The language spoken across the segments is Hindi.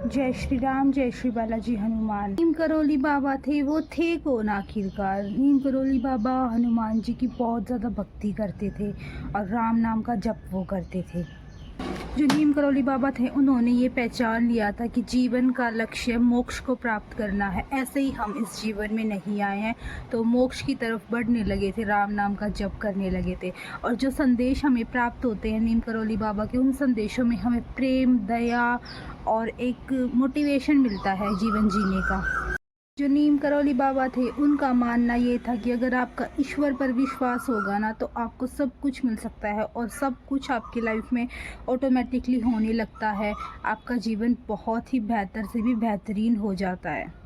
जय श्री राम, जय श्री बालाजी हनुमान। नीम करौली बाबा थे, वो थे कौन आखिरकार? नीम करौली बाबा हनुमान जी की बहुत ज़्यादा भक्ति करते थे और राम नाम का जप वो करते थे। जो नीम करौली बाबा थे, उन्होंने ये पहचान लिया था कि जीवन का लक्ष्य मोक्ष को प्राप्त करना है। ऐसे ही हम इस जीवन में नहीं आए हैं, तो मोक्ष की तरफ बढ़ने लगे थे, राम नाम का जप करने लगे थे। और जो संदेश हमें प्राप्त होते हैं नीम करौली बाबा के, उन संदेशों में हमें प्रेम, दया और एक मोटिवेशन मिलता है जीवन जीने का। जो नीम करौली बाबा थे, उनका मानना ये था कि अगर आपका ईश्वर पर विश्वास होगा ना, तो आपको सब कुछ मिल सकता है और सब कुछ आपकी लाइफ में ऑटोमेटिकली होने लगता है। आपका जीवन बहुत ही बेहतर से भी बेहतरीन हो जाता है।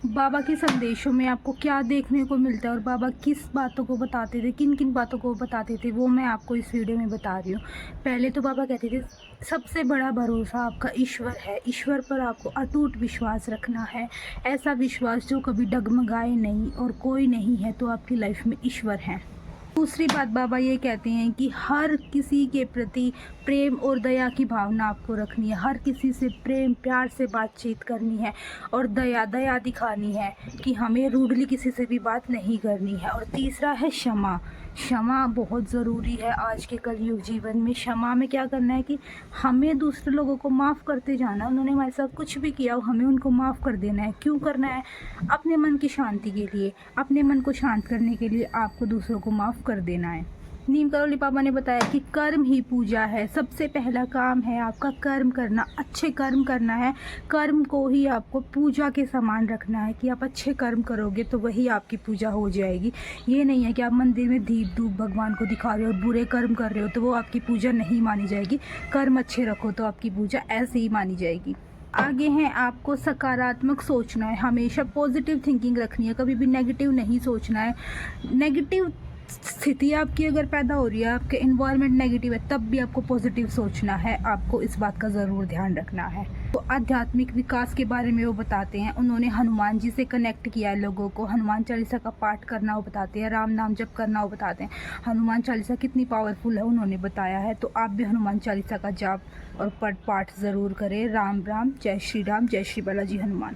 बाबा के संदेशों में आपको क्या देखने को मिलता है और बाबा किस बातों को बताते थे, किन किन बातों को बताते थे, वो मैं आपको इस वीडियो में बता रही हूँ। पहले तो बाबा कहते थे सबसे बड़ा भरोसा आपका ईश्वर है। ईश्वर पर आपको अटूट विश्वास रखना है, ऐसा विश्वास जो कभी डगमगाए नहीं, और कोई नहीं है तो आपकी लाइफ में ईश्वर है। दूसरी बात बाबा ये कहते हैं कि हर किसी के प्रति प्रेम और दया की भावना आपको रखनी है। हर किसी से प्रेम प्यार से बातचीत करनी है और दया दिखानी है कि हमें रूडली किसी से भी बात नहीं करनी है। और तीसरा है क्षमा। क्षमा बहुत ज़रूरी है आज के कलयुग जीवन में। क्षमा में क्या करना है कि हमें दूसरे लोगों को माफ़ करते जाना। उन्होंने हमारे साथ कुछ भी किया हो, हमें उनको माफ़ कर देना है। क्यों करना है? अपने मन की शांति के लिए, अपने मन को शांत करने के लिए आपको दूसरों को माफ़ कर देना है। नीम करौली बाबा ने बताया कि कर्म ही पूजा है। सबसे पहला काम है आपका कर्म करना, अच्छे कर्म करना है। कर्म को ही आपको पूजा के समान रखना है कि आप अच्छे कर्म करोगे तो वही आपकी पूजा हो जाएगी। ये नहीं है कि आप मंदिर में दीप धूप भगवान को दिखा रहे हो और बुरे कर्म कर रहे हो तो वो आपकी पूजा नहीं मानी जाएगी। कर्म अच्छे रखो तो आपकी पूजा ऐसे ही मानी जाएगी। आगे हैं, आपको सकारात्मक सोचना है, हमेशा पॉजिटिव थिंकिंग रखनी है, कभी भी नेगेटिव नहीं सोचना है। नेगेटिव स्थिति आपकी अगर पैदा हो रही है, आपके इन्वायरमेंट नेगेटिव है, तब भी आपको पॉजिटिव सोचना है। आपको इस बात का ज़रूर ध्यान रखना है। तो आध्यात्मिक विकास के बारे में वो बताते हैं। उन्होंने हनुमान जी से कनेक्ट किया है लोगों को। हनुमान चालीसा का पाठ करना वो बताते हैं, राम नाम जप करना वो बताते हैं। हनुमान चालीसा कितनी पावरफुल है उन्होंने बताया है। तो आप भी हनुमान चालीसा का जाप और पाठ ज़रूर करें। राम राम, जय श्री राम, जय श्री बालाजी हनुमान।